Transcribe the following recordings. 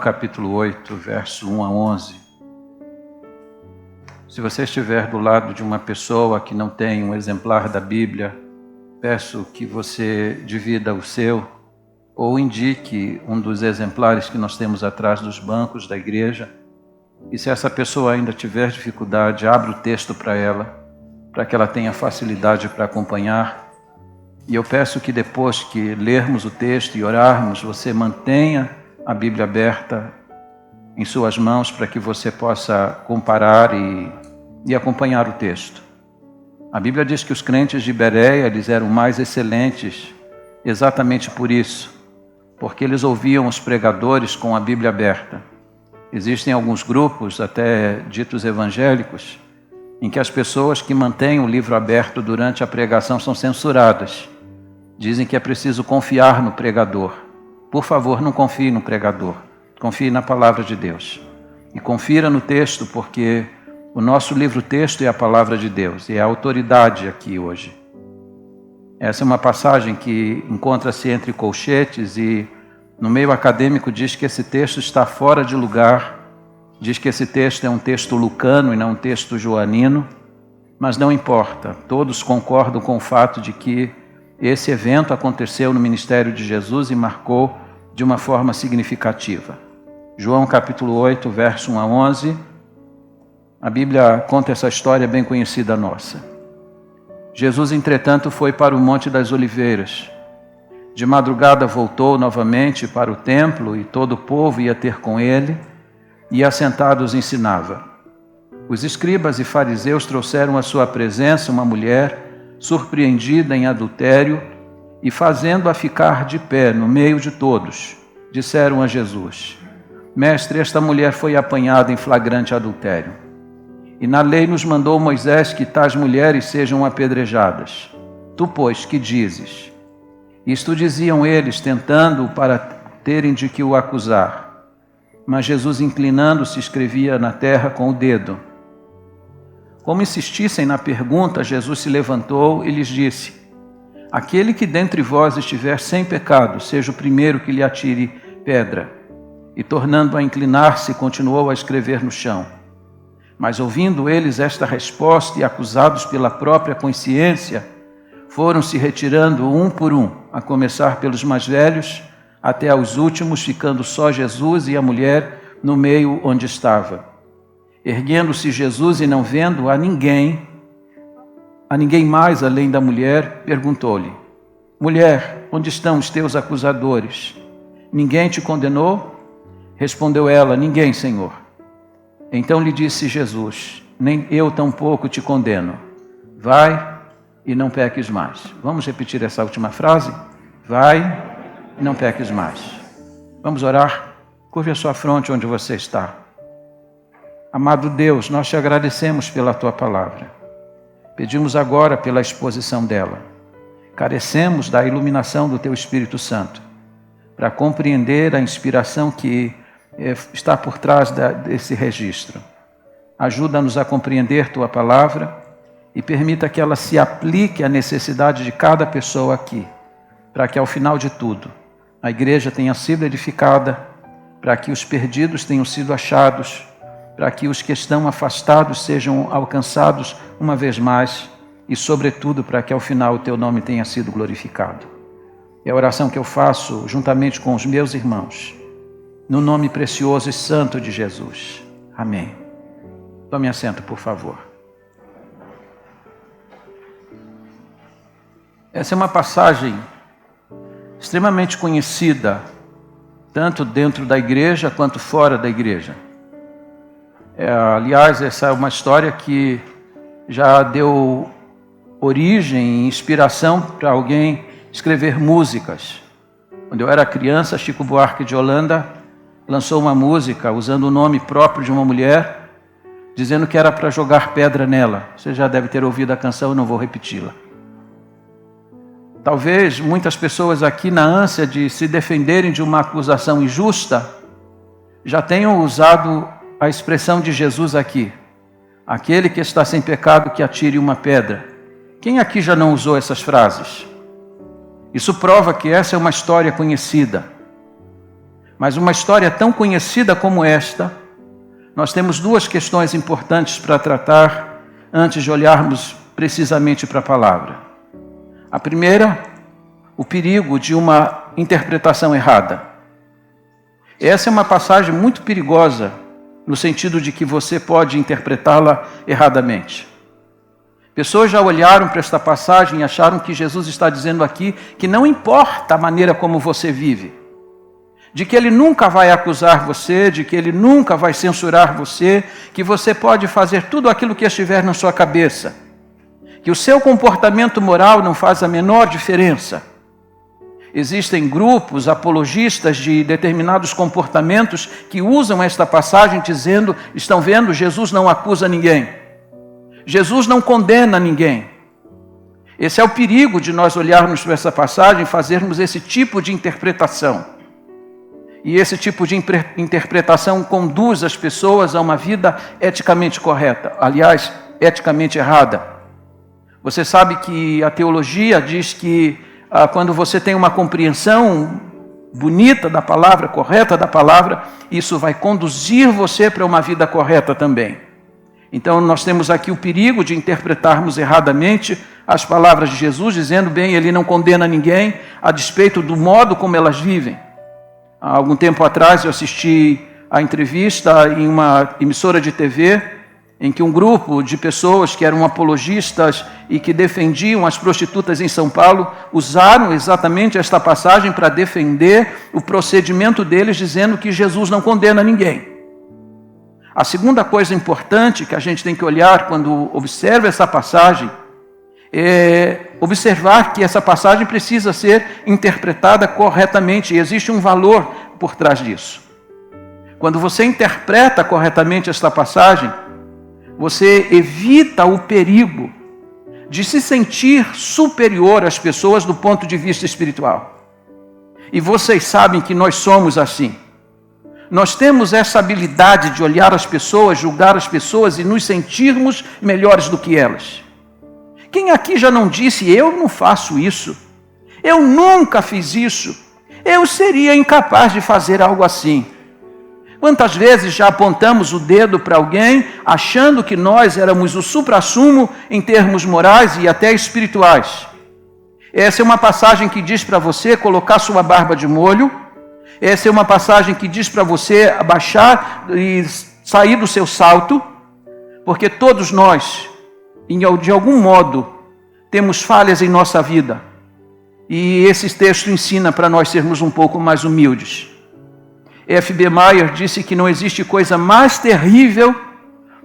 capítulo 8, verso 1 a 11. Se você estiver do lado de uma pessoa que não tem um exemplar da Bíblia, peço que você divida o seu ou indique um dos exemplares que nós temos atrás dos bancos da igreja. E se essa pessoa ainda tiver dificuldade, abra o texto para ela, para que ela tenha facilidade para acompanhar. E eu peço que depois que lermos o texto e orarmos, você mantenha a Bíblia aberta em suas mãos para que você possa comparar e acompanhar o texto. A Bíblia diz que os crentes de Bereia, eles eram mais excelentes exatamente por isso, porque eles ouviam os pregadores com a Bíblia aberta. Existem alguns grupos, até ditos evangélicos, em que as pessoas que mantêm o livro aberto durante a pregação são censuradas. Dizem que é preciso confiar no pregador. Por favor, não confie no pregador. Confie na palavra de Deus. E confira no texto, porque o nosso livro-texto é a palavra de Deus. E é a autoridade aqui hoje. Essa é uma passagem que encontra-se entre colchetes e no meio acadêmico diz que esse texto está fora de lugar. Diz que esse texto é um texto lucano e não um texto joanino. Mas não importa. Todos concordam com o fato de que esse evento aconteceu no ministério de Jesus e marcou de uma forma significativa. João capítulo 8, verso 1 a 11. A Bíblia conta essa história bem conhecida nossa. Jesus, entretanto, foi para o Monte das Oliveiras. De madrugada voltou novamente para o templo e todo o povo ia ter com ele e assentados ensinava. Os escribas e fariseus trouxeram à sua presença uma mulher surpreendida em adultério e fazendo-a ficar de pé no meio de todos, disseram a Jesus: Mestre, esta mulher foi apanhada em flagrante adultério. E na lei nos mandou Moisés que tais mulheres sejam apedrejadas. Tu, pois, que dizes? Isto diziam eles, tentando para terem de que o acusar. Mas Jesus, inclinando-se, escrevia na terra com o dedo. Como insistissem na pergunta, Jesus se levantou e lhes disse: Aquele que dentre vós estiver sem pecado, seja o primeiro que lhe atire pedra. E tornando a inclinar-se, continuou a escrever no chão. Mas ouvindo eles esta resposta e acusados pela própria consciência, foram se retirando um por um, a começar pelos mais velhos, até aos últimos, ficando só Jesus e a mulher no meio onde estava. Erguendo-se Jesus e não vendo a ninguém mais além da mulher, perguntou-lhe: Mulher, onde estão os teus acusadores? Ninguém te condenou? Respondeu ela: Ninguém, Senhor. Então lhe disse Jesus: Nem eu tampouco te condeno. Vai e não peques mais. Vamos repetir essa última frase? Vai e não peques mais. Vamos orar? Curve a sua fronte onde você está. Amado Deus, nós te agradecemos pela tua palavra. Pedimos agora pela exposição dela. Carecemos da iluminação do teu Espírito Santo para compreender a inspiração que está por trás desse registro. Ajuda-nos a compreender tua palavra e permita que ela se aplique à necessidade de cada pessoa aqui, para que ao final de tudo a igreja tenha sido edificada, para que os perdidos tenham sido achados, para que os que estão afastados sejam alcançados uma vez mais e, sobretudo, para que ao final o teu nome tenha sido glorificado. É a oração que eu faço juntamente com os meus irmãos, no nome precioso e santo de Jesus. Amém. Tome assento, por favor. Essa é uma passagem extremamente conhecida, tanto dentro da igreja quanto fora da igreja. Aliás, essa é uma história que já deu origem e inspiração para alguém escrever músicas. Quando eu era criança, Chico Buarque de Holanda lançou uma música usando o nome próprio de uma mulher, dizendo que era para jogar pedra nela. Você já deve ter ouvido a canção, eu não vou repeti-la. Talvez muitas pessoas aqui, na ânsia de se defenderem de uma acusação injusta, já tenham usado a expressão de Jesus aqui: aquele que está sem pecado, que atire uma pedra. Quem aqui já não usou essas frases? Isso prova que essa é uma história conhecida. Mas uma história tão conhecida como esta, nós temos duas questões importantes para tratar antes de olharmos precisamente para a palavra. A primeira, o perigo de uma interpretação errada. Essa é uma passagem muito perigosa, no sentido de que você pode interpretá-la erradamente. Pessoas já olharam para esta passagem e acharam que Jesus está dizendo aqui que não importa a maneira como você vive, de que Ele nunca vai acusar você, de que Ele nunca vai censurar você, que você pode fazer tudo aquilo que estiver na sua cabeça, que o seu comportamento moral não faz a menor diferença. Existem grupos apologistas de determinados comportamentos que usam esta passagem dizendo, estão vendo, Jesus não acusa ninguém. Jesus não condena ninguém. Esse é o perigo de nós olharmos para essa passagem e fazermos esse tipo de interpretação. E esse tipo de interpretação conduz as pessoas a uma vida eticamente correta, aliás, eticamente errada. Você sabe que a teologia diz que quando você tem uma compreensão bonita da palavra, correta da palavra, isso vai conduzir você para uma vida correta também. Então nós temos aqui o perigo de interpretarmos erradamente as palavras de Jesus, dizendo, bem, Ele não condena ninguém a despeito do modo como elas vivem. Há algum tempo atrás eu assisti a entrevista em uma emissora de TV, em que um grupo de pessoas que eram apologistas e que defendiam as prostitutas em São Paulo, usaram exatamente esta passagem para defender o procedimento deles, dizendo que Jesus não condena ninguém. A segunda coisa importante que a gente tem que olhar quando observa essa passagem é observar que essa passagem precisa ser interpretada corretamente e existe um valor por trás disso. Quando você interpreta corretamente esta passagem, você evita o perigo de se sentir superior às pessoas do ponto de vista espiritual. E vocês sabem que nós somos assim. Nós temos essa habilidade de olhar as pessoas, julgar as pessoas e nos sentirmos melhores do que elas. Quem aqui já não disse, eu não faço isso, eu nunca fiz isso, eu seria incapaz de fazer algo assim? Quantas vezes já apontamos o dedo para alguém, achando que nós éramos o suprassumo em termos morais e até espirituais? Essa é uma passagem que diz para você colocar sua barba de molho. Essa é uma passagem que diz para você abaixar e sair do seu salto, porque todos nós, de algum modo, temos falhas em nossa vida. E esse texto ensina para nós sermos um pouco mais humildes. F.B. Meyer disse que não existe coisa mais terrível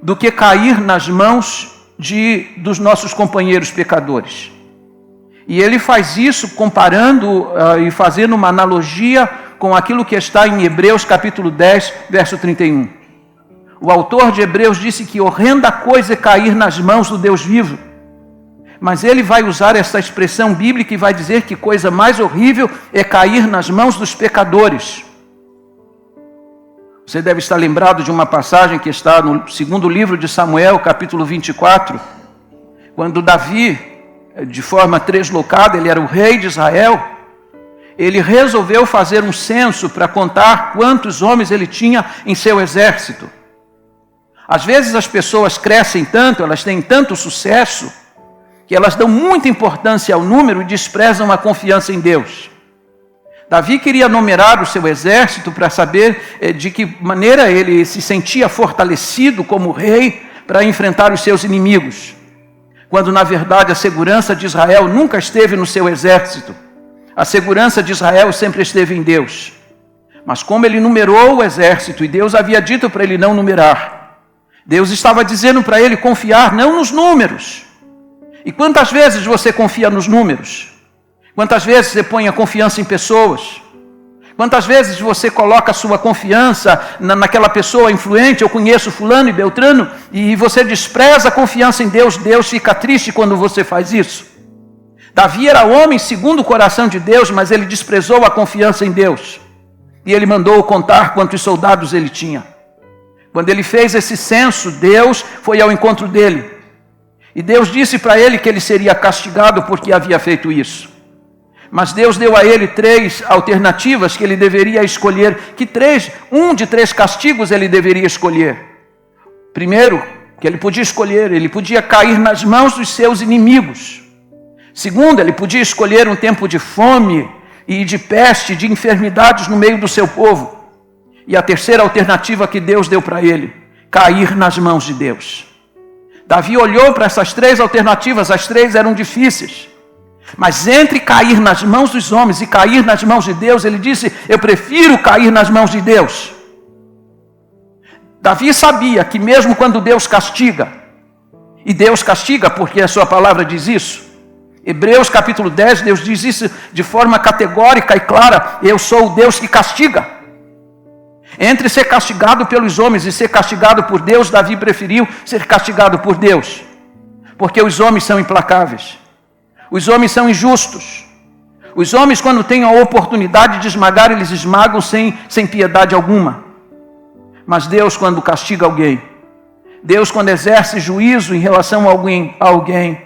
do que cair nas mãos dos nossos companheiros pecadores. E ele faz isso comparando e fazendo uma analogia com aquilo que está em Hebreus capítulo 10, verso 31. O autor de Hebreus disse que horrenda coisa é cair nas mãos do Deus vivo. Mas ele vai usar essa expressão bíblica e vai dizer que coisa mais horrível é cair nas mãos dos pecadores. Você deve estar lembrado de uma passagem que está no segundo livro de Samuel, capítulo 24, quando Davi, de forma translocada, ele era o rei de Israel, ele resolveu fazer um censo para contar quantos homens ele tinha em seu exército. Às vezes as pessoas crescem tanto, elas têm tanto sucesso, que elas dão muita importância ao número e desprezam a confiança em Deus. Davi queria numerar o seu exército para saber de que maneira ele se sentia fortalecido como rei para enfrentar os seus inimigos, quando na verdade a segurança de Israel nunca esteve no seu exército. A segurança de Israel sempre esteve em Deus. Mas como ele numerou o exército e Deus havia dito para ele não numerar, Deus estava dizendo para ele confiar não nos números. E quantas vezes você confia nos números? Quantas vezes você põe a confiança em pessoas? Quantas vezes você coloca a sua confiança naquela pessoa influente, eu conheço fulano e beltrano, e você despreza a confiança em Deus, Deus fica triste quando você faz isso. Davi era homem segundo o coração de Deus, mas ele desprezou a confiança em Deus. E ele mandou contar quantos soldados ele tinha. Quando ele fez esse censo, Deus foi ao encontro dele. E Deus disse para ele que ele seria castigado porque havia feito isso. Mas Deus deu a ele 3 alternativas que ele deveria escolher. Um de 3 castigos ele deveria escolher. Primeiro, que ele podia escolher, ele podia cair nas mãos dos seus inimigos. Segundo, ele podia escolher um tempo de fome e de peste, de enfermidades no meio do seu povo. E a terceira alternativa que Deus deu para ele, cair nas mãos de Deus. Davi olhou para essas 3 alternativas, as 3 eram difíceis. Mas entre cair nas mãos dos homens e cair nas mãos de Deus, ele disse, eu prefiro cair nas mãos de Deus. Davi sabia que mesmo quando Deus castiga, e Deus castiga porque a sua palavra diz isso, Hebreus capítulo 10, Deus diz isso de forma categórica e clara, eu sou o Deus que castiga. Entre ser castigado pelos homens e ser castigado por Deus, Davi preferiu ser castigado por Deus, porque os homens são implacáveis. Os homens são injustos. Os homens, quando têm a oportunidade de esmagar, eles esmagam sem piedade alguma. Mas Deus, quando castiga alguém, Deus, quando exerce juízo em relação a alguém,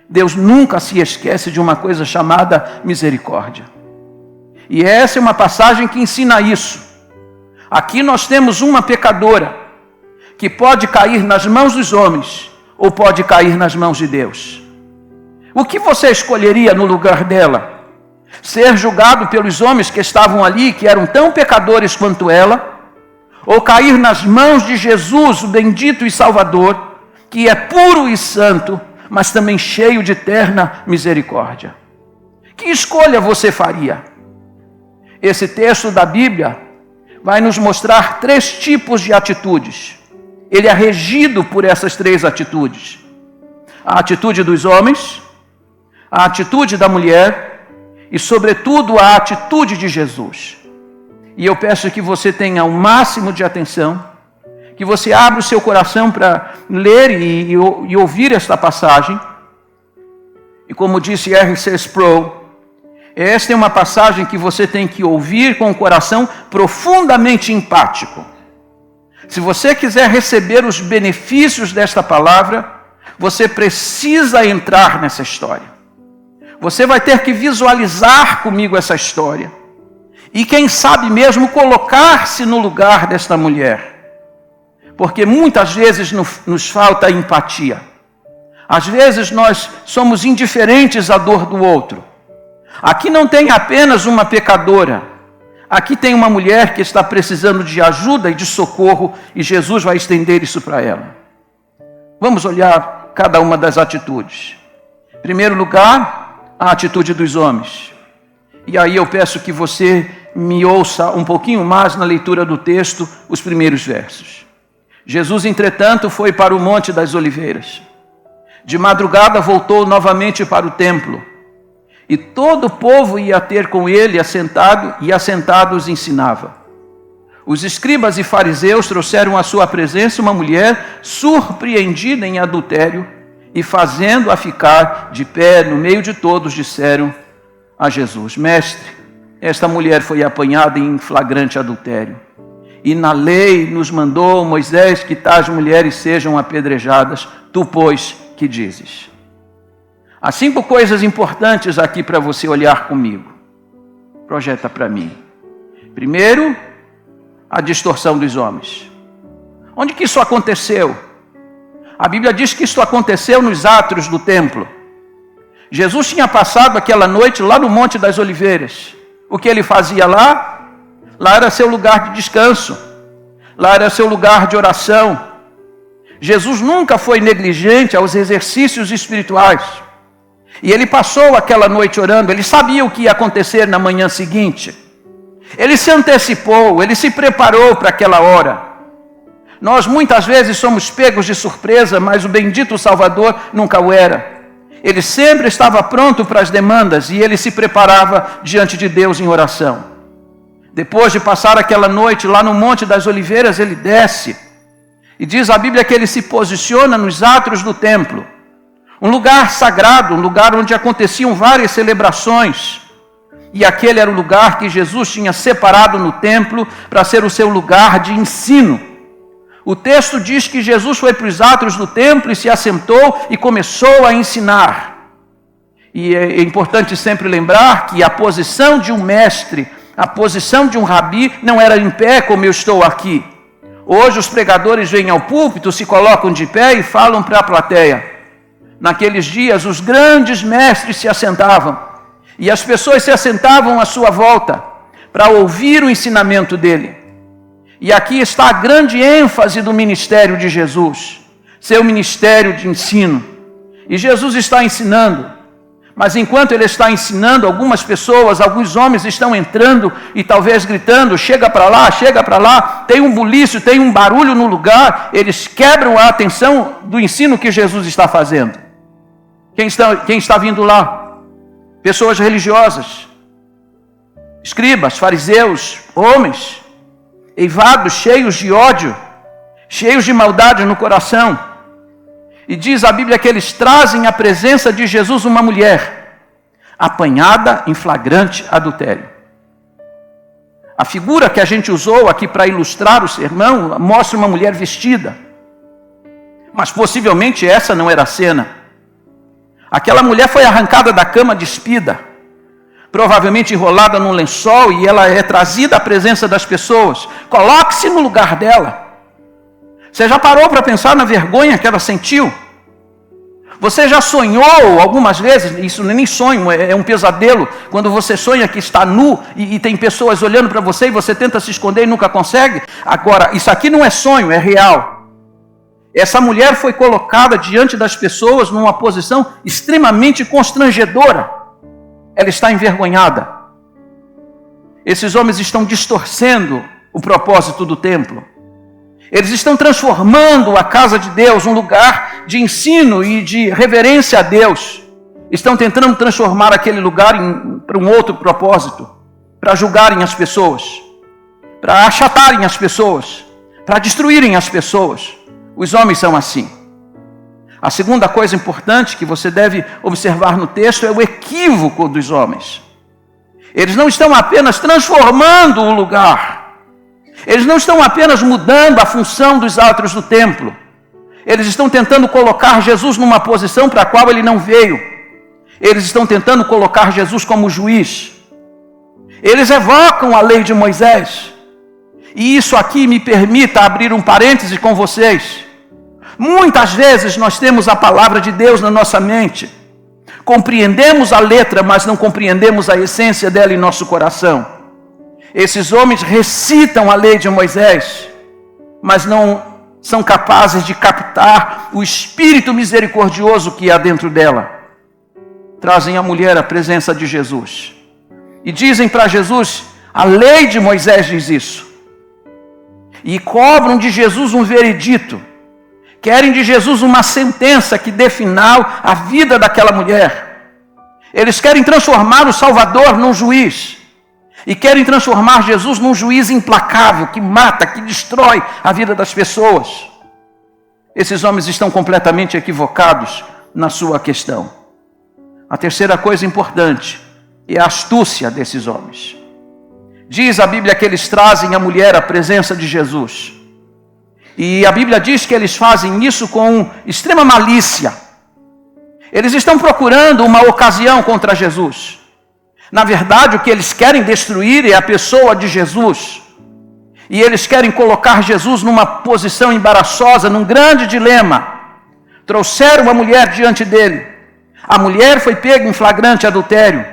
Deus nunca se esquece de uma coisa chamada misericórdia. E essa é uma passagem que ensina isso. Aqui nós temos uma pecadora que pode cair nas mãos dos homens ou pode cair nas mãos de Deus. O que você escolheria no lugar dela? Ser julgado pelos homens que estavam ali, que eram tão pecadores quanto ela, ou cair nas mãos de Jesus, o bendito e Salvador, que é puro e santo, mas também cheio de eterna misericórdia? Que escolha você faria? Esse texto da Bíblia vai nos mostrar 3 tipos de atitudes. Ele é regido por essas 3 atitudes. A atitude dos homens, a atitude da mulher e, sobretudo, a atitude de Jesus. E eu peço que você tenha o máximo de atenção, que você abra o seu coração para ler e ouvir esta passagem. E como disse R.C. Sproul, esta é uma passagem que você tem que ouvir com o coração profundamente empático. Se você quiser receber os benefícios desta palavra, você precisa entrar nessa história. Você vai ter que visualizar comigo essa história. E quem sabe mesmo colocar-se no lugar desta mulher. Porque muitas vezes nos falta empatia. Às vezes nós somos indiferentes à dor do outro. Aqui não tem apenas uma pecadora. Aqui tem uma mulher que está precisando de ajuda e de socorro. E Jesus vai estender isso para ela. Vamos olhar cada uma das atitudes. Em primeiro lugar, a atitude dos homens. E aí eu peço que você me ouça um pouquinho mais na leitura do texto, os primeiros versos. Jesus, entretanto, foi para o Monte das Oliveiras. De madrugada voltou novamente para o templo. E todo o povo ia ter com ele assentado os ensinava. Os escribas e fariseus trouxeram à sua presença uma mulher surpreendida em adultério, e fazendo-a ficar de pé no meio de todos, disseram a Jesus: Mestre, esta mulher foi apanhada em flagrante adultério. E na lei nos mandou Moisés que tais mulheres sejam apedrejadas. Tu, pois, que dizes? Há 5 coisas importantes aqui para você olhar comigo. Projeta para mim. Primeiro, a distorção dos homens. Onde que isso aconteceu? A Bíblia diz que isso aconteceu nos átrios do templo. Jesus tinha passado aquela noite lá no Monte das Oliveiras. O que ele fazia lá? Lá era seu lugar de descanso. Lá era seu lugar de oração. Jesus nunca foi negligente aos exercícios espirituais. E ele passou aquela noite orando. Ele sabia o que ia acontecer na manhã seguinte. Ele se antecipou, ele se preparou para aquela hora. Nós muitas vezes somos pegos de surpresa, mas o bendito Salvador nunca o era. Ele sempre estava pronto para as demandas e ele se preparava diante de Deus em oração. Depois de passar aquela noite lá no Monte das Oliveiras, ele desce. E diz a Bíblia que ele se posiciona nos átrios do templo. Um lugar sagrado, um lugar onde aconteciam várias celebrações. E aquele era o lugar que Jesus tinha separado no templo para ser o seu lugar de ensino. O texto diz que Jesus foi para os átrios do templo e se assentou e começou a ensinar. E é importante sempre lembrar que a posição de um mestre, a posição de um rabi, não era em pé como eu estou aqui. Hoje os pregadores vêm ao púlpito, se colocam de pé e falam para a plateia. Naqueles dias os grandes mestres se assentavam e as pessoas se assentavam à sua volta para ouvir o ensinamento dele. E aqui está a grande ênfase do ministério de Jesus, seu ministério de ensino. E Jesus está ensinando. Mas enquanto ele está ensinando, algumas pessoas, alguns homens estão entrando e talvez gritando, chega para lá, tem um bulício, tem um barulho no lugar, eles quebram a atenção do ensino que Jesus está fazendo. Quem está vindo lá? Pessoas religiosas, escribas, fariseus, homens, eivados, cheios de ódio, cheios de maldade no coração. E diz a Bíblia que eles trazem à presença de Jesus uma mulher apanhada em flagrante adultério. A figura que a gente usou aqui para ilustrar o sermão mostra uma mulher vestida. Mas possivelmente essa não era a cena. Aquela mulher foi arrancada da cama despida, provavelmente enrolada num lençol, e ela é trazida à presença das pessoas. Coloque-se no lugar dela. Você já parou para pensar na vergonha que ela sentiu? Você já sonhou algumas vezes, isso não é nem sonho, é um pesadelo, quando você sonha que está nu e tem pessoas olhando para você e você tenta se esconder e nunca consegue? Agora, isso aqui não é sonho, é real. Essa mulher foi colocada diante das pessoas numa posição extremamente constrangedora. Ela está envergonhada. Esses homens estão distorcendo o propósito do templo. Eles estão transformando a casa de Deus um lugar de ensino e de reverência a Deus. Estão tentando transformar aquele lugar para um outro propósito, para julgarem as pessoas, para achatarem as pessoas, para destruírem as pessoas. Os homens são assim. A segunda coisa importante que você deve observar no texto é o equívoco dos homens. Eles não estão apenas transformando o lugar. Eles não estão apenas mudando a função dos atos do templo. Eles estão tentando colocar Jesus numa posição para a qual ele não veio. Eles estão tentando colocar Jesus como juiz. Eles evocam a lei de Moisés. E isso aqui me permita abrir um parêntese com vocês. Muitas vezes nós temos a palavra de Deus na nossa mente. Compreendemos a letra, mas não compreendemos a essência dela em nosso coração. Esses homens recitam a lei de Moisés, mas não são capazes de captar o espírito misericordioso que há dentro dela. Trazem a mulher à presença de Jesus e dizem para Jesus, a lei de Moisés diz isso. E cobram de Jesus um veredito. Querem de Jesus uma sentença que dê final à vida daquela mulher. Eles querem transformar o Salvador num juiz. E querem transformar Jesus num juiz implacável, que mata, que destrói a vida das pessoas. Esses homens estão completamente equivocados na sua questão. A terceira coisa importante é a astúcia desses homens. Diz a Bíblia que eles trazem a mulher à presença de Jesus. E a Bíblia diz que eles fazem isso com extrema malícia. Eles estão procurando uma ocasião contra Jesus. Na verdade, o que eles querem destruir é a pessoa de Jesus. E eles querem colocar Jesus numa posição embaraçosa, num grande dilema. Trouxeram a mulher diante dele. A mulher foi pega em flagrante adultério.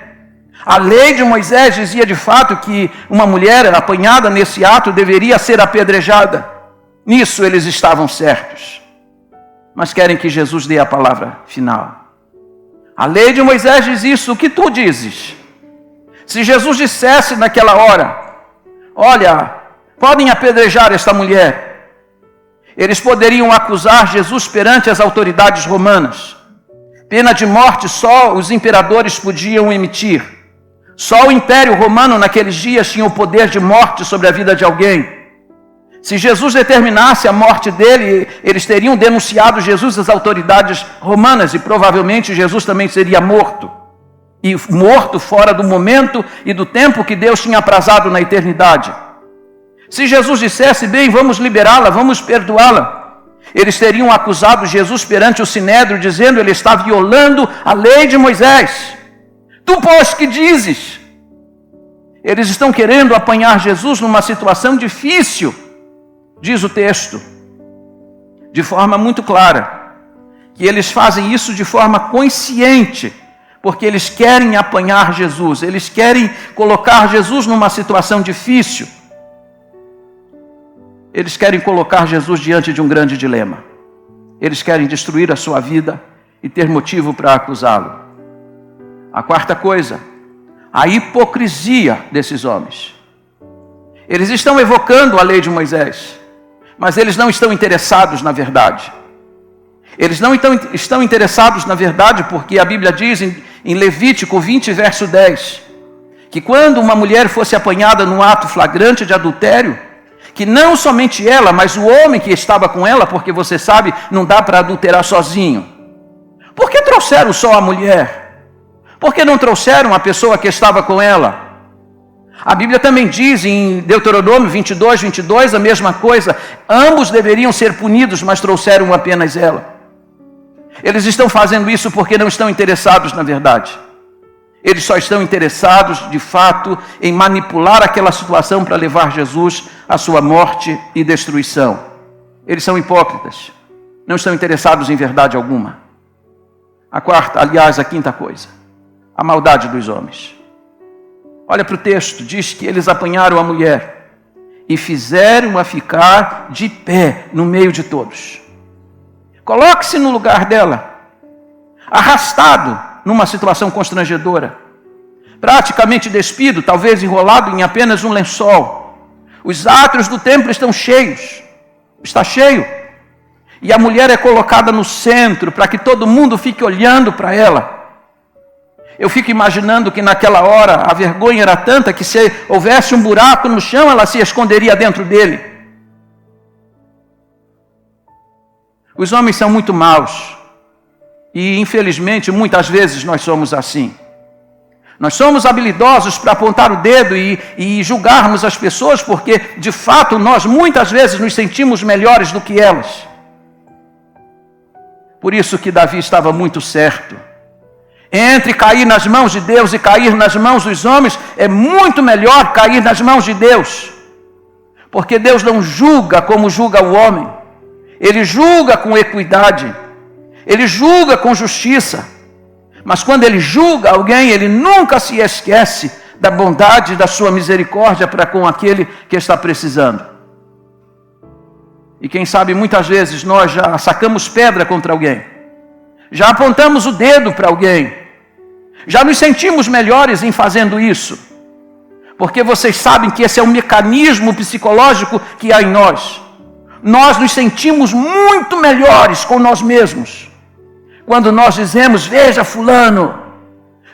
A lei de Moisés dizia de fato que uma mulher apanhada nesse ato deveria ser apedrejada. Nisso eles estavam certos. Mas querem que Jesus dê a palavra final. A lei de Moisés diz isso, o que tu dizes? Se Jesus dissesse naquela hora, olha, podem apedrejar esta mulher, eles poderiam acusar Jesus perante as autoridades romanas. Pena de morte só os imperadores podiam emitir. Só o Império Romano naqueles dias tinha o poder de morte sobre a vida de alguém. Se Jesus determinasse a morte dele, eles teriam denunciado Jesus às autoridades romanas e provavelmente Jesus também seria morto. E morto fora do momento e do tempo que Deus tinha aprazado na eternidade. Se Jesus dissesse, bem, vamos liberá-la, vamos perdoá-la, Eles teriam acusado Jesus perante o Sinédrio, dizendo: ele está violando a lei de Moisés. Tu, pois, que dizes? Eles estão querendo apanhar Jesus numa situação difícil, diz o texto, de forma muito clara, que eles fazem isso de forma consciente, porque eles querem apanhar Jesus, eles querem colocar Jesus numa situação difícil. Eles querem colocar Jesus diante de um grande dilema. Eles querem destruir a sua vida e ter motivo para acusá-lo. A quarta coisa, a hipocrisia desses homens. Eles estão evocando a lei de Moisés, mas eles não estão interessados na verdade. Eles não estão interessados na verdade porque a Bíblia diz em Levítico 20, verso 10, que quando uma mulher fosse apanhada num ato flagrante de adultério, que não somente ela, mas o homem que estava com ela, porque você sabe, não dá para adulterar sozinho. Por que trouxeram só a mulher? Por que não trouxeram a pessoa que estava com ela? A Bíblia também diz em Deuteronômio 22, 22, a mesma coisa. Ambos deveriam ser punidos, mas trouxeram apenas ela. Eles estão fazendo isso porque não estão interessados na verdade. Eles só estão interessados, de fato, em manipular aquela situação para levar Jesus à sua morte e destruição. Eles são hipócritas. Não estão interessados em verdade alguma. A quinta coisa. A maldade dos homens. Olha para o texto. Diz que eles apanharam a mulher e fizeram-a ficar de pé no meio de todos. Coloque-se no lugar dela. Arrastado numa situação constrangedora, praticamente despido, talvez enrolado em apenas um lençol. Os átrios do templo estão cheios, está cheio, e a mulher é colocada no centro para que todo mundo fique olhando para ela. Eu fico imaginando que naquela hora a vergonha era tanta que se houvesse um buraco no chão, ela se esconderia dentro dele. Os homens são muito maus. E, infelizmente, muitas vezes nós somos assim. Nós somos habilidosos para apontar o dedo e julgarmos as pessoas, porque, de fato, nós muitas vezes nos sentimos melhores do que elas. Por isso que Davi estava muito certo. Entre cair nas mãos de Deus e cair nas mãos dos homens, é muito melhor cair nas mãos de Deus. Porque Deus não julga como julga o homem. Ele julga com equidade. Ele julga com justiça, mas quando ele julga alguém, ele nunca se esquece da bondade, da sua misericórdia para com aquele que está precisando. E quem sabe muitas vezes nós já sacamos pedra contra alguém, já apontamos o dedo para alguém, já nos sentimos melhores em fazendo isso, porque vocês sabem que esse é um mecanismo psicológico que há em nós. Nós nos sentimos muito melhores com nós mesmos quando nós dizemos: veja fulano,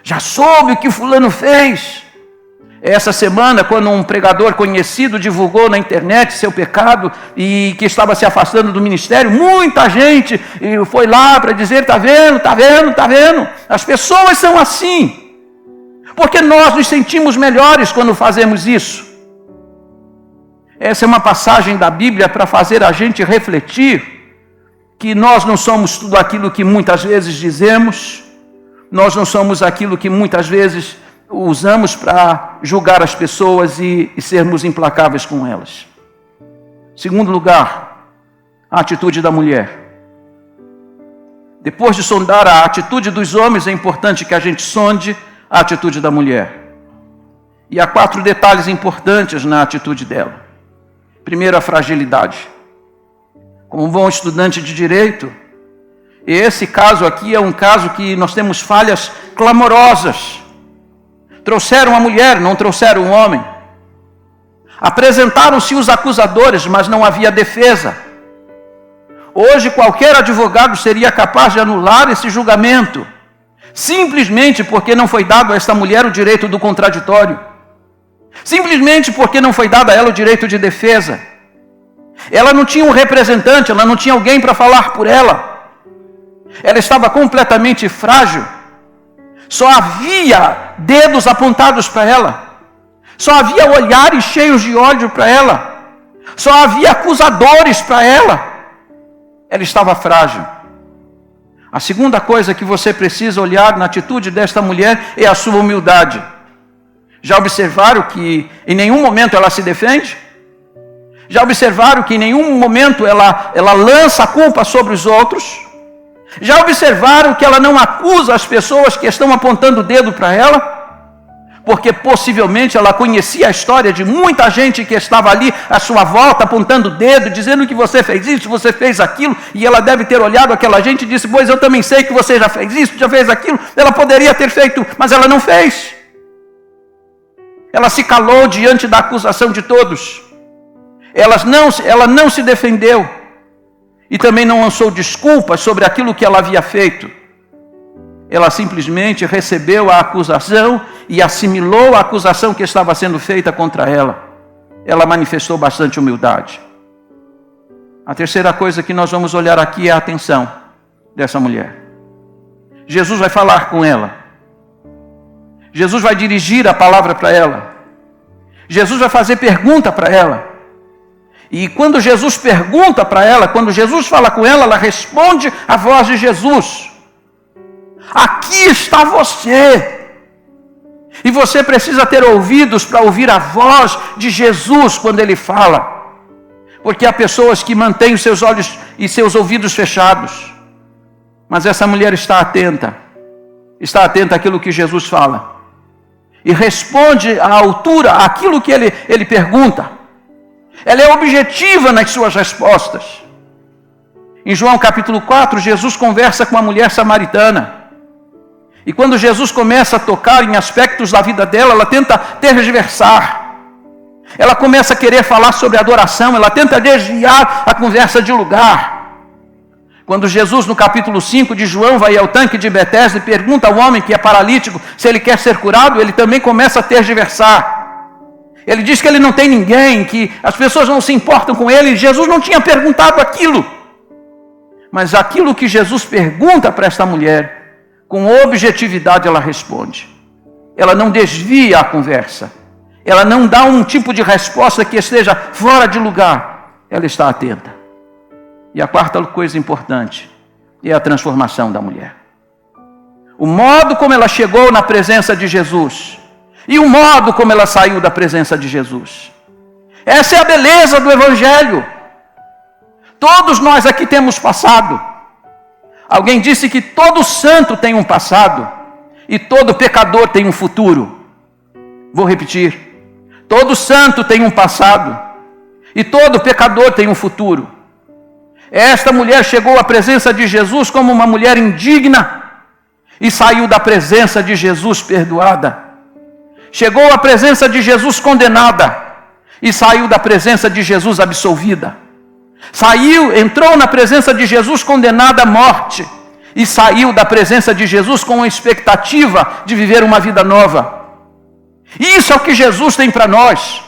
já soube o que fulano fez. Essa semana, quando um pregador conhecido divulgou na internet seu pecado e que estava se afastando do ministério, muita gente foi lá para dizer: está vendo, está vendo, está vendo. As pessoas são assim, porque nós nos sentimos melhores quando fazemos isso. Essa é uma passagem da Bíblia para fazer a gente refletir que nós não somos tudo aquilo que muitas vezes dizemos, nós não somos aquilo que muitas vezes usamos para julgar as pessoas e sermos implacáveis com elas. Segundo lugar, a atitude da mulher. Depois de sondar a atitude dos homens, é importante que a gente sonde a atitude da mulher. E há 4 detalhes importantes na atitude dela. Primeiro, a fragilidade. Como um bom estudante de direito, esse caso aqui é um caso que nós temos falhas clamorosas. Trouxeram a mulher, não trouxeram o homem. Apresentaram-se os acusadores, mas não havia defesa. Hoje qualquer advogado seria capaz de anular esse julgamento, simplesmente porque não foi dado a esta mulher o direito do contraditório. Simplesmente porque não foi dado a ela o direito de defesa. Ela não tinha um representante, ela não tinha alguém para falar por ela. Ela estava completamente frágil. Só havia dedos apontados para ela. Só havia olhares cheios de ódio para ela. Só havia acusadores para ela. Ela estava frágil. A segunda coisa que você precisa olhar na atitude desta mulher é a sua humildade. Já observaram que em nenhum momento ela se defende? Já observaram que em nenhum momento ela lança a culpa sobre os outros? Já observaram que ela não acusa as pessoas que estão apontando o dedo para ela? Porque possivelmente ela conhecia a história de muita gente que estava ali à sua volta, apontando o dedo, dizendo que você fez isso, você fez aquilo, e ela deve ter olhado aquela gente e disse, pois eu também sei que você já fez isso, já fez aquilo. Ela poderia ter feito, mas ela não fez. Ela se calou diante da acusação de todos. Ela não se defendeu. E também não lançou desculpas sobre aquilo que ela havia feito. Ela simplesmente recebeu a acusação e assimilou a acusação que estava sendo feita contra ela. Ela manifestou bastante humildade. A terceira coisa que nós vamos olhar aqui é a atenção dessa mulher. Jesus vai falar com ela. Jesus vai dirigir a palavra para ela. Jesus vai fazer pergunta para ela. E quando Jesus pergunta para ela, quando Jesus fala com ela, ela responde a voz de Jesus. Aqui está você. E você precisa ter ouvidos para ouvir a voz de Jesus quando ele fala. Porque há pessoas que mantêm os seus olhos e seus ouvidos fechados. Mas essa mulher está atenta. Está atenta àquilo que Jesus fala. E responde à altura àquilo que ele pergunta. Ela é objetiva nas suas respostas. Em João capítulo 4, Jesus conversa com uma mulher samaritana. E quando Jesus começa a tocar em aspectos da vida dela, ela tenta tergiversar. Ela começa a querer falar sobre adoração, ela tenta desviar a conversa de lugar. Quando Jesus, no capítulo 5 de João, vai ao tanque de Betesda e pergunta ao homem que é paralítico se ele quer ser curado, ele também começa a tergiversar. Ele diz que ele não tem ninguém, que as pessoas não se importam com ele. Jesus não tinha perguntado aquilo. Mas aquilo que Jesus pergunta para esta mulher, com objetividade ela responde. Ela não desvia a conversa. Ela não dá um tipo de resposta que esteja fora de lugar. Ela está atenta. E a quarta coisa importante é a transformação da mulher. O modo como ela chegou na presença de Jesus e o modo como ela saiu da presença de Jesus. Essa é a beleza do Evangelho. Todos nós aqui temos passado. Alguém disse que todo santo tem um passado e todo pecador tem um futuro. Vou repetir. Todo santo tem um passado e todo pecador tem um futuro. Esta mulher chegou à presença de Jesus como uma mulher indigna e saiu da presença de Jesus perdoada. Chegou à presença de Jesus condenada e saiu da presença de Jesus absolvida. Entrou na presença de Jesus condenada à morte e saiu da presença de Jesus com a expectativa de viver uma vida nova. Isso é o que Jesus tem para nós.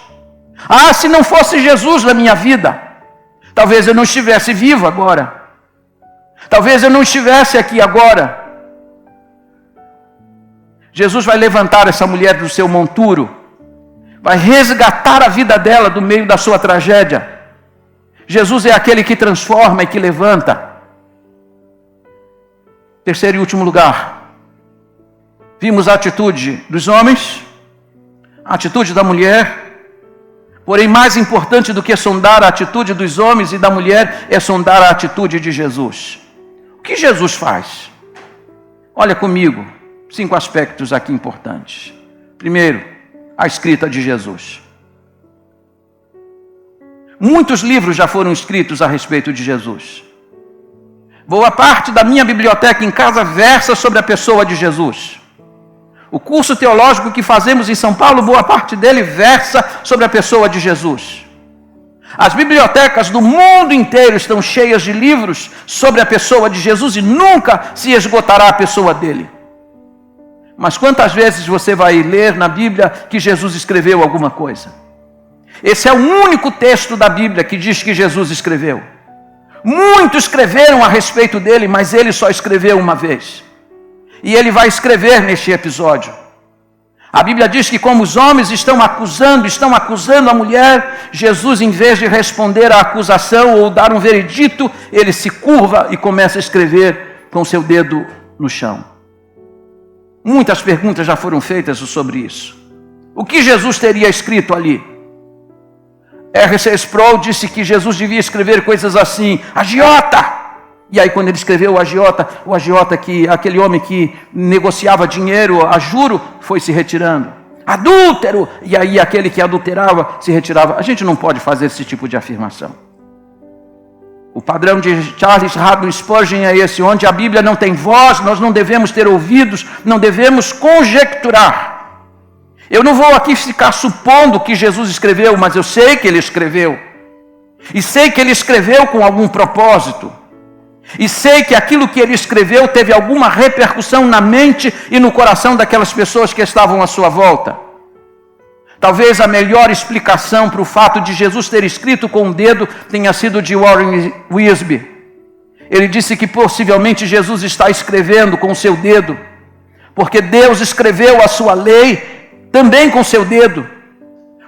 Se não fosse Jesus na minha vida, talvez eu não estivesse vivo agora. Talvez eu não estivesse aqui agora. Jesus vai levantar essa mulher do seu monturo, vai resgatar a vida dela do meio da sua tragédia. Jesus é aquele que transforma e que levanta. Terceiro e último lugar, vimos a atitude dos homens, a atitude da mulher. Porém, mais importante do que sondar a atitude dos homens e da mulher é sondar a atitude de Jesus. O que Jesus faz? Olha comigo, 5 aspectos aqui importantes. Primeiro, a escrita de Jesus. Muitos livros já foram escritos a respeito de Jesus. Boa parte da minha biblioteca em casa versa sobre a pessoa de Jesus. O curso teológico que fazemos em São Paulo, boa parte dele versa sobre a pessoa de Jesus. As bibliotecas do mundo inteiro estão cheias de livros sobre a pessoa de Jesus e nunca se esgotará a pessoa dele. Mas quantas vezes você vai ler na Bíblia que Jesus escreveu alguma coisa? Esse é o único texto da Bíblia que diz que Jesus escreveu. Muitos escreveram a respeito dele, mas ele só escreveu uma vez. E ele vai escrever neste episódio. A Bíblia diz que como os homens estão acusando a mulher, Jesus, em vez de responder à acusação ou dar um veredito, ele se curva e começa a escrever com seu dedo no chão. Muitas perguntas já foram feitas sobre isso. O que Jesus teria escrito ali? R.C. Sproul disse que Jesus devia escrever coisas assim: agiota! E aí quando ele escreveu o agiota, aquele homem que negociava dinheiro a juro, foi se retirando. Adúltero! E aí aquele que adulterava se retirava. A gente não pode fazer esse tipo de afirmação. O padrão de Charles Haddon Spurgeon é esse: onde a Bíblia não tem voz, nós não devemos ter ouvidos, não devemos conjecturar. Eu não vou aqui ficar supondo que Jesus escreveu, mas eu sei que ele escreveu. E sei que ele escreveu com algum propósito. E sei que aquilo que ele escreveu teve alguma repercussão na mente e no coração daquelas pessoas que estavam à sua volta. Talvez a melhor explicação para o fato de Jesus ter escrito com o dedo tenha sido de Warren Wiersbe. Ele disse que possivelmente Jesus está escrevendo com o seu dedo, porque Deus escreveu a sua lei também com o seu dedo.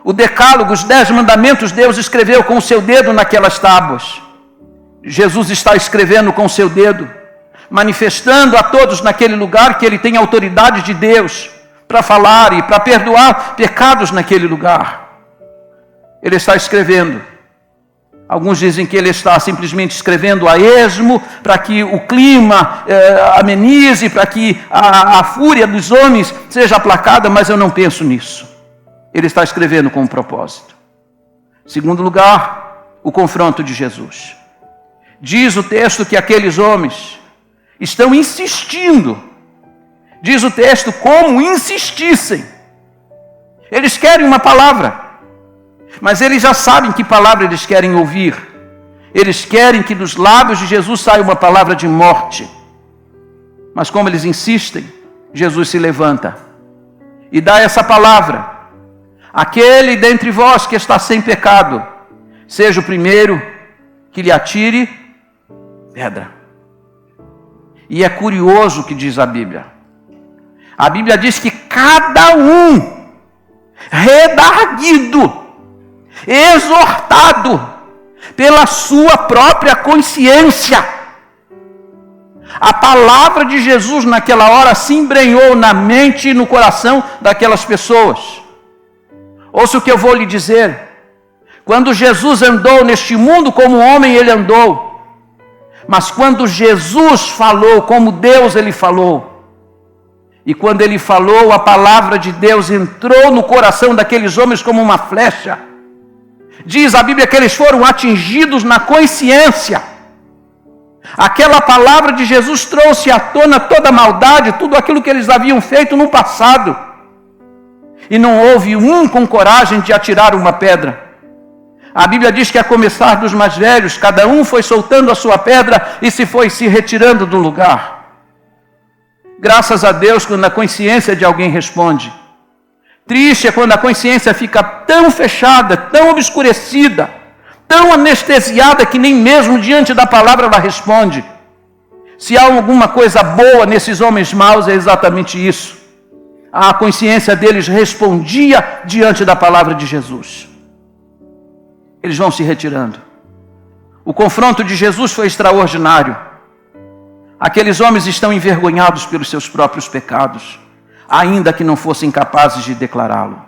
O decálogo, os 10 mandamentos, Deus escreveu com o seu dedo naquelas tábuas. Jesus está escrevendo com o seu dedo, manifestando a todos naquele lugar que ele tem autoridade de Deus para falar e para perdoar pecados naquele lugar. Ele está escrevendo. Alguns dizem que ele está simplesmente escrevendo a esmo, para que o clima amenize, para que a fúria dos homens seja aplacada, mas eu não penso nisso. Ele está escrevendo com um propósito. Segundo lugar, o confronto de Jesus. Diz o texto que aqueles homens estão insistindo. Diz o texto como insistissem. Eles querem uma palavra, mas eles já sabem que palavra eles querem ouvir. Eles querem que dos lábios de Jesus saia uma palavra de morte. Mas como eles insistem, Jesus se levanta e dá essa palavra: aquele dentre vós que está sem pecado, seja o primeiro que lhe atire pedra. E é curioso o que diz a Bíblia. A Bíblia diz que cada um, redarguido, exortado pela sua própria consciência, a palavra de Jesus naquela hora se embrenhou na mente e no coração daquelas pessoas. Ouça o que eu vou lhe dizer. Quando Jesus andou neste mundo como homem, ele andou. Mas quando Jesus falou como Deus, ele falou. E quando ele falou, a palavra de Deus entrou no coração daqueles homens como uma flecha. Diz a Bíblia que eles foram atingidos na consciência. Aquela palavra de Jesus trouxe à tona toda a maldade, tudo aquilo que eles haviam feito no passado. E não houve um com coragem de atirar uma pedra. A Bíblia diz que a começar dos mais velhos, cada um foi soltando a sua pedra e se foi se retirando do lugar. Graças a Deus quando a consciência de alguém responde. Triste é quando a consciência fica tão fechada, tão obscurecida, tão anestesiada que nem mesmo diante da palavra ela responde. Se há alguma coisa boa nesses homens maus, é exatamente isso. A consciência deles respondia diante da palavra de Jesus. Eles vão se retirando. O confronto de Jesus foi extraordinário. Aqueles homens estão envergonhados pelos seus próprios pecados, ainda que não fossem capazes de declará-lo.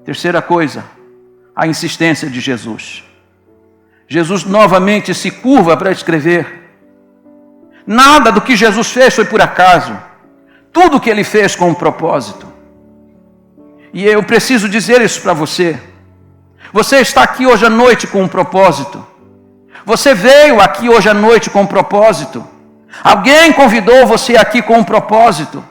Terceira coisa, a insistência de Jesus. Jesus novamente se curva para escrever. Nada do que Jesus fez foi por acaso. Tudo o que ele fez com um propósito. E eu preciso dizer isso para você. Você está aqui hoje à noite com um propósito. Você veio aqui hoje à noite com um propósito. Alguém convidou você aqui com um propósito.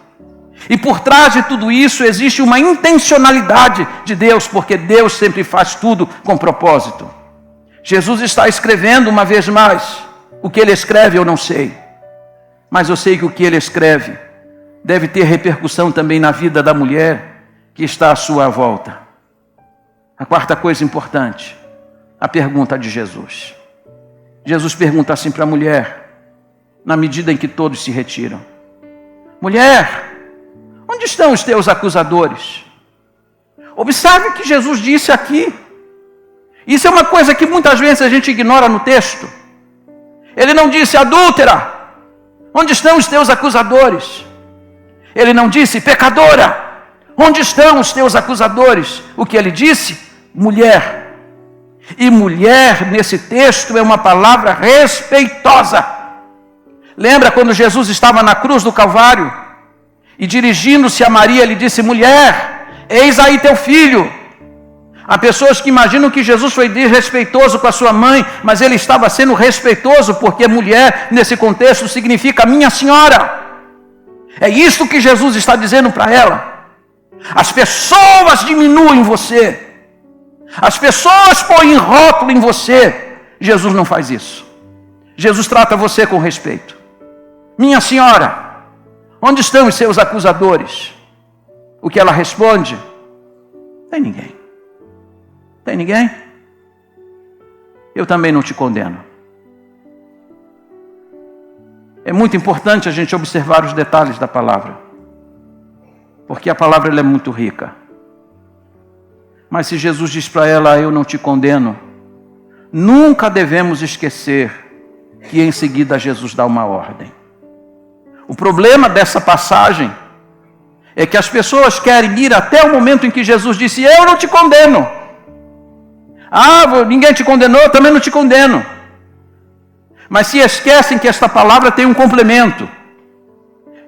E por trás de tudo isso existe uma intencionalidade de Deus, porque Deus sempre faz tudo com propósito. Jesus está escrevendo uma vez mais. O que ele escreve eu não sei. Mas eu sei que o que ele escreve deve ter repercussão também na vida da mulher que está à sua volta. A quarta coisa importante, a pergunta de Jesus. Jesus pergunta assim para a mulher, na medida em que todos se retiram: mulher, onde estão os teus acusadores? Observe o que Jesus disse aqui. Isso é uma coisa que muitas vezes a gente ignora no texto. Ele não disse: adúltera, onde estão os teus acusadores? Ele não disse: pecadora, onde estão os teus acusadores? O que ele disse? Mulher. E mulher, nesse texto, é uma palavra respeitosa. Lembra quando Jesus estava na cruz do Calvário? E dirigindo-se a Maria, ele disse: mulher, eis aí teu filho. Há pessoas que imaginam que Jesus foi desrespeitoso com a sua mãe, mas ele estava sendo respeitoso, porque mulher, nesse contexto, significa minha senhora. É isso que Jesus está dizendo para ela. As pessoas diminuem você. As pessoas põem rótulo em você. Jesus não faz isso. Jesus trata você com respeito. Minha senhora, onde estão os seus acusadores? O que ela responde? Tem ninguém. Tem ninguém? Eu também não te condeno. É muito importante a gente observar os detalhes da palavra, porque a palavra ela é muito rica. Mas se Jesus diz para ela: eu não te condeno, nunca devemos esquecer que em seguida Jesus dá uma ordem. O problema dessa passagem é que as pessoas querem ir até o momento em que Jesus disse: eu não te condeno. Ah, ninguém te condenou, eu também não te condeno. Mas se esquecem que esta palavra tem um complemento.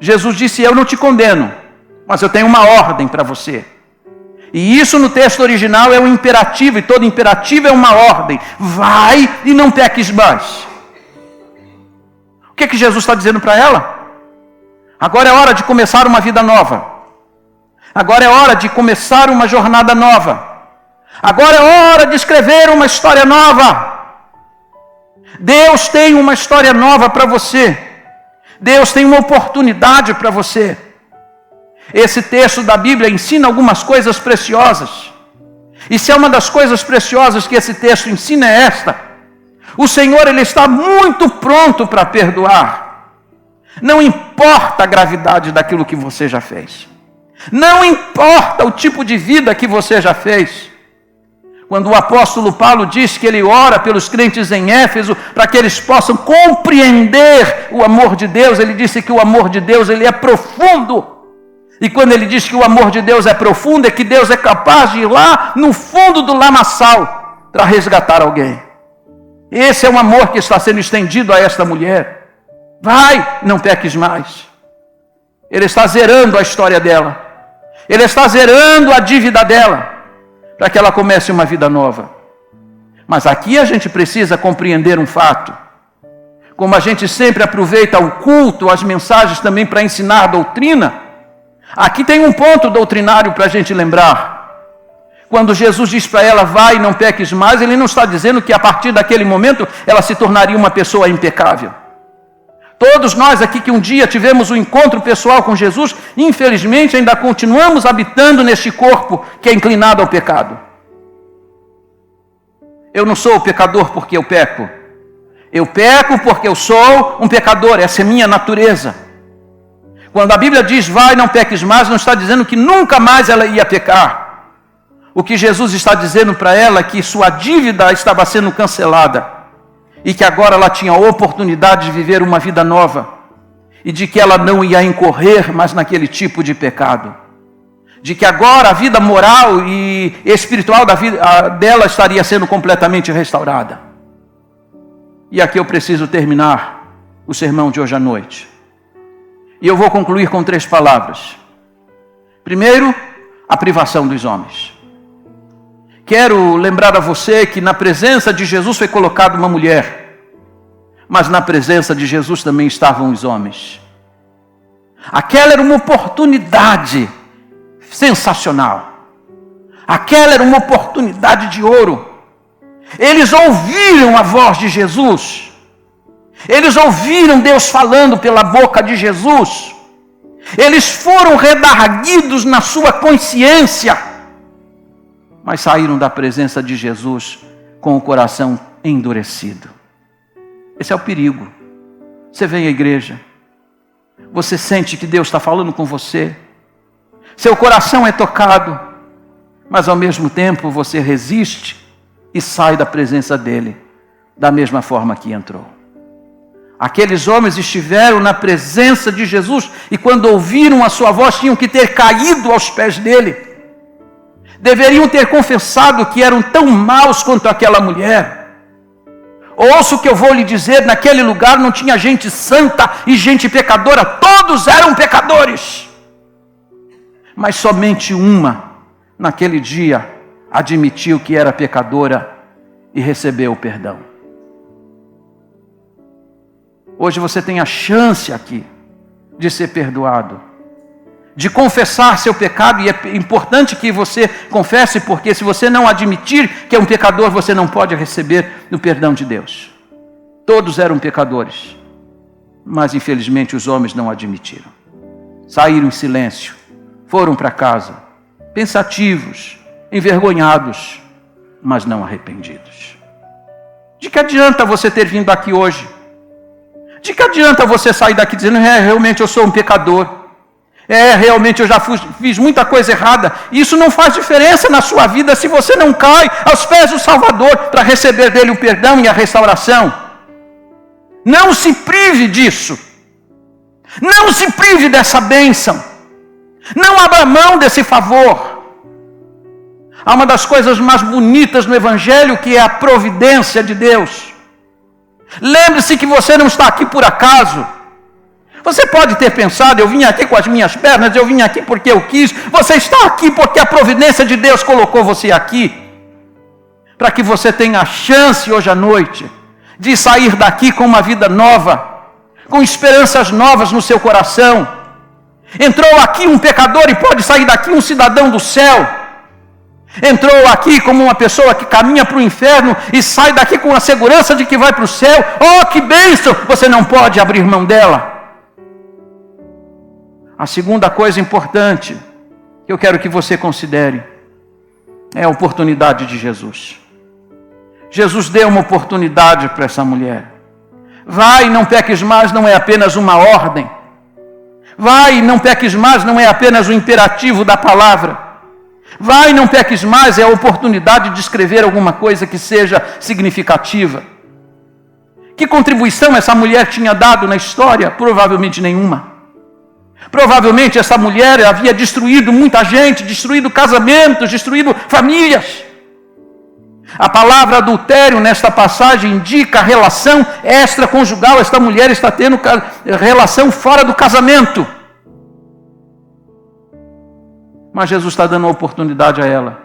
Jesus disse: eu não te condeno, mas eu tenho uma ordem para você. E isso no texto original é um imperativo, e todo imperativo é uma ordem. Vai e não peques mais. O que Jesus está dizendo para ela? Agora é hora de começar uma vida nova. Agora é hora de começar uma jornada nova. Agora é hora de escrever uma história nova. Deus tem uma história nova para você. Deus tem uma oportunidade para você. Esse texto da Bíblia ensina algumas coisas preciosas. E se é uma das coisas preciosas que esse texto ensina é esta: o Senhor, Ele está muito pronto para perdoar. Não importa a gravidade daquilo que você já fez. Não importa o tipo de vida que você já fez. Quando o apóstolo Paulo diz que ele ora pelos crentes em Éfeso para que eles possam compreender o amor de Deus, ele disse que o amor de Deus ele é profundo. E quando ele diz que o amor de Deus é profundo, é que Deus é capaz de ir lá no fundo do lamaçal para resgatar alguém. Esse é o amor que está sendo estendido a esta mulher. Vai, não peques mais. Ele está zerando a história dela. Ele está zerando a dívida dela, para que ela comece uma vida nova. Mas aqui a gente precisa compreender um fato. Como a gente sempre aproveita o culto, as mensagens também para ensinar doutrina, aqui tem um ponto doutrinário para a gente lembrar. Quando Jesus diz para ela: vai e não peques mais, Ele não está dizendo que a partir daquele momento ela se tornaria uma pessoa impecável. Todos nós aqui que um dia tivemos um encontro pessoal com Jesus, infelizmente ainda continuamos habitando neste corpo que é inclinado ao pecado. Eu não sou pecador porque eu peco. Eu peco porque eu sou um pecador, essa é minha natureza. Quando a Bíblia diz: vai, não peques mais, não está dizendo que nunca mais ela ia pecar. O que Jesus está dizendo para ela é que sua dívida estava sendo cancelada. E que agora ela tinha a oportunidade de viver uma vida nova. E de que ela não ia incorrer mais naquele tipo de pecado. De que agora a vida moral e espiritual da vida dela estaria sendo completamente restaurada. E aqui eu preciso terminar o sermão de hoje à noite. E eu vou concluir com 3 palavras. Primeiro, a privação dos homens. Quero lembrar a você que na presença de Jesus foi colocada uma mulher, mas na presença de Jesus também estavam os homens. Aquela era uma oportunidade sensacional. Aquela era uma oportunidade de ouro. Eles ouviram a voz de Jesus. Eles ouviram Deus falando pela boca de Jesus. Eles foram redarguidos na sua consciência, mas saíram da presença de Jesus com o coração endurecido. Esse é o perigo. Você vem à igreja, você sente que Deus está falando com você, Seu coração é tocado, mas ao mesmo tempo você resiste e sai da presença dele da mesma forma que entrou. Aqueles homens estiveram na presença de Jesus e quando ouviram a sua voz tinham que ter caído aos pés dele. Deveriam ter confessado que eram tão maus quanto aquela mulher. Ouça o que eu vou lhe dizer, naquele lugar não tinha gente santa e gente pecadora, todos eram pecadores. Mas somente uma, naquele dia, admitiu que era pecadora e recebeu o perdão. Hoje você tem a chance aqui de ser perdoado, de confessar seu pecado, e é importante que você confesse, porque se você não admitir que é um pecador, você não pode receber o perdão de Deus. Todos eram pecadores, mas infelizmente os homens não admitiram. Saíram em silêncio, foram para casa, pensativos, envergonhados, mas não arrependidos. De que adianta você ter vindo aqui hoje? De que adianta você sair daqui dizendo, realmente eu sou um pecador? Realmente eu já fiz muita coisa errada. Isso não faz diferença na sua vida se você não cai aos pés do Salvador para receber dele o perdão e a restauração. Não se prive disso. Não se prive dessa bênção. Não abra mão desse favor. Há uma das coisas mais bonitas no Evangelho, que é a providência de Deus. Lembre-se que você não está aqui por acaso. Você pode ter pensado, eu vim aqui com as minhas pernas, eu vim aqui porque eu quis. Você está aqui porque a providência de Deus colocou você aqui. Para que você tenha a chance hoje à noite de sair daqui com uma vida nova, com esperanças novas no seu coração. Entrou aqui um pecador e pode sair daqui um cidadão do céu. Entrou aqui como uma pessoa que caminha para o inferno e sai daqui com a segurança de que vai para o céu. Oh, que bênção! Você não pode abrir mão dela. A segunda coisa importante que eu quero que você considere é a oportunidade de Jesus. Jesus deu uma oportunidade para essa mulher. Vai e não peques mais não é apenas uma ordem. Vai e não peques mais não é apenas um imperativo da palavra. Vai e não peques mais é a oportunidade de escrever alguma coisa que seja significativa. Que contribuição essa mulher tinha dado na história? Provavelmente nenhuma. Provavelmente essa mulher havia destruído muita gente, destruído casamentos, destruído famílias. A palavra adultério nesta passagem indica a relação extraconjugal. Esta mulher está tendo relação fora do casamento. Mas Jesus está dando uma oportunidade a ela.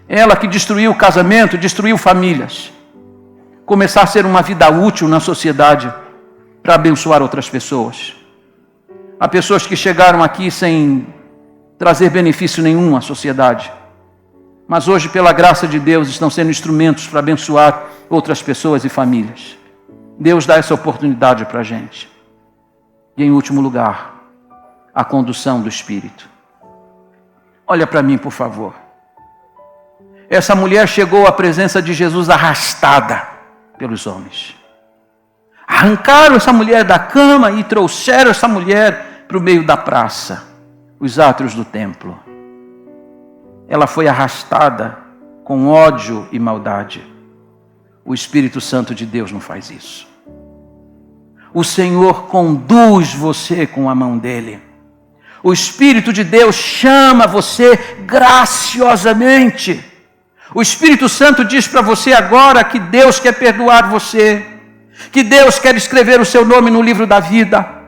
Ela que destruiu o casamento, destruiu famílias. Começar a ser uma vida útil na sociedade para abençoar outras pessoas. Há pessoas que chegaram aqui sem trazer benefício nenhum à sociedade. Mas hoje, pela graça de Deus, estão sendo instrumentos para abençoar outras pessoas e famílias. Deus dá essa oportunidade para a gente. E em último lugar, a condução do Espírito. Olha para mim, por favor. Essa mulher chegou à presença de Jesus arrastada pelos homens. Arrancaram essa mulher da cama e trouxeram essa mulher para o meio da praça, os átrios do templo. Ela foi arrastada com ódio e maldade. O Espírito Santo de Deus não faz isso. O Senhor conduz você com a mão dele. O Espírito de Deus chama você graciosamente. O Espírito Santo diz para você agora que Deus quer perdoar você, que Deus quer escrever o seu nome no livro da vida.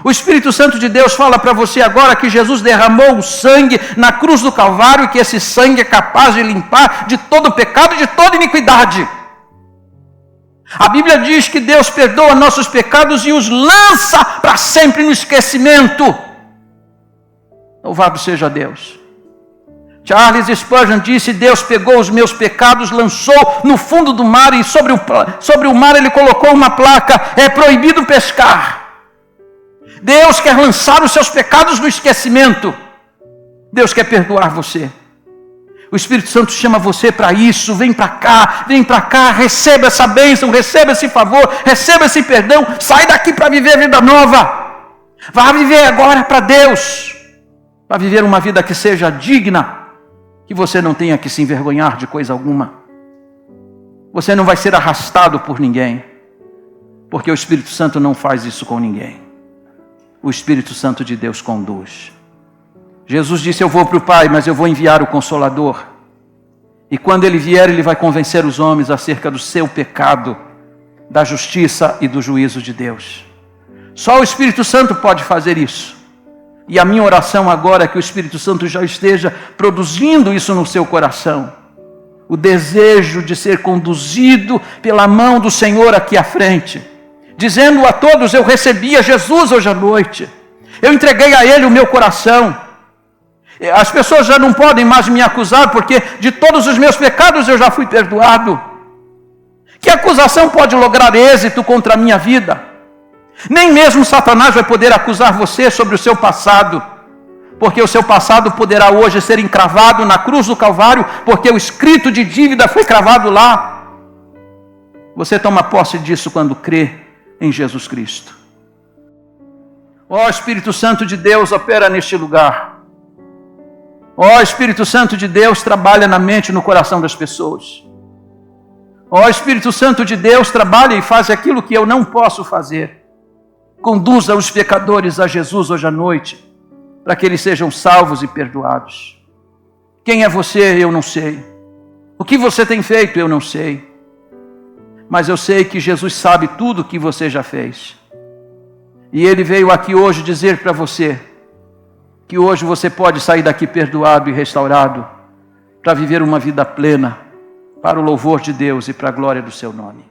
O Espírito Santo de Deus fala para você agora que Jesus derramou o sangue na cruz do Calvário e que esse sangue é capaz de limpar de todo pecado e de toda iniquidade. A Bíblia diz que Deus perdoa nossos pecados e os lança para sempre no esquecimento. Louvado seja Deus. Charles Spurgeon disse, Deus pegou os meus pecados, lançou no fundo do mar e sobre o mar ele colocou uma placa, é proibido pescar. Deus quer lançar os seus pecados no esquecimento. Deus quer perdoar você. O Espírito Santo chama você para isso. Vem para cá, receba essa bênção, receba esse favor, receba esse perdão. Sai daqui para viver a vida nova. Vá viver agora para Deus. para viver uma vida que seja digna, que você não tenha que se envergonhar de coisa alguma. Você não vai ser arrastado por ninguém, porque o Espírito Santo não faz isso com ninguém. O Espírito Santo de Deus conduz. Jesus disse: eu vou para o Pai, mas eu vou enviar o Consolador. E quando Ele vier, Ele vai convencer os homens acerca do seu pecado, da justiça e do juízo de Deus. Só o Espírito Santo pode fazer isso. E a minha oração agora é que o Espírito Santo já esteja produzindo isso no seu coração. O desejo de ser conduzido pela mão do Senhor aqui à frente. Dizendo a todos: eu recebi a Jesus hoje à noite. Eu entreguei a Ele o meu coração. As pessoas já não podem mais me acusar, porque de todos os meus pecados eu já fui perdoado. Que acusação pode lograr êxito contra a minha vida? Nem mesmo Satanás vai poder acusar você sobre o seu passado, porque o seu passado poderá hoje ser encravado na cruz do Calvário, porque o escrito de dívida foi cravado lá. Você toma posse disso quando crê em Jesus Cristo. Ó Espírito Santo de Deus, opera neste lugar. Ó Espírito Santo de Deus, trabalha na mente e no coração das pessoas. Ó Espírito Santo de Deus, trabalha e faz aquilo que eu não posso fazer. Conduza os pecadores a Jesus hoje à noite, para que eles sejam salvos e perdoados. Quem é você? Eu não sei. O que você tem feito? Eu não sei. Mas eu sei que Jesus sabe tudo o que você já fez. E Ele veio aqui hoje dizer para você que hoje você pode sair daqui perdoado e restaurado para viver uma vida plena, para o louvor de Deus e para a glória do seu nome.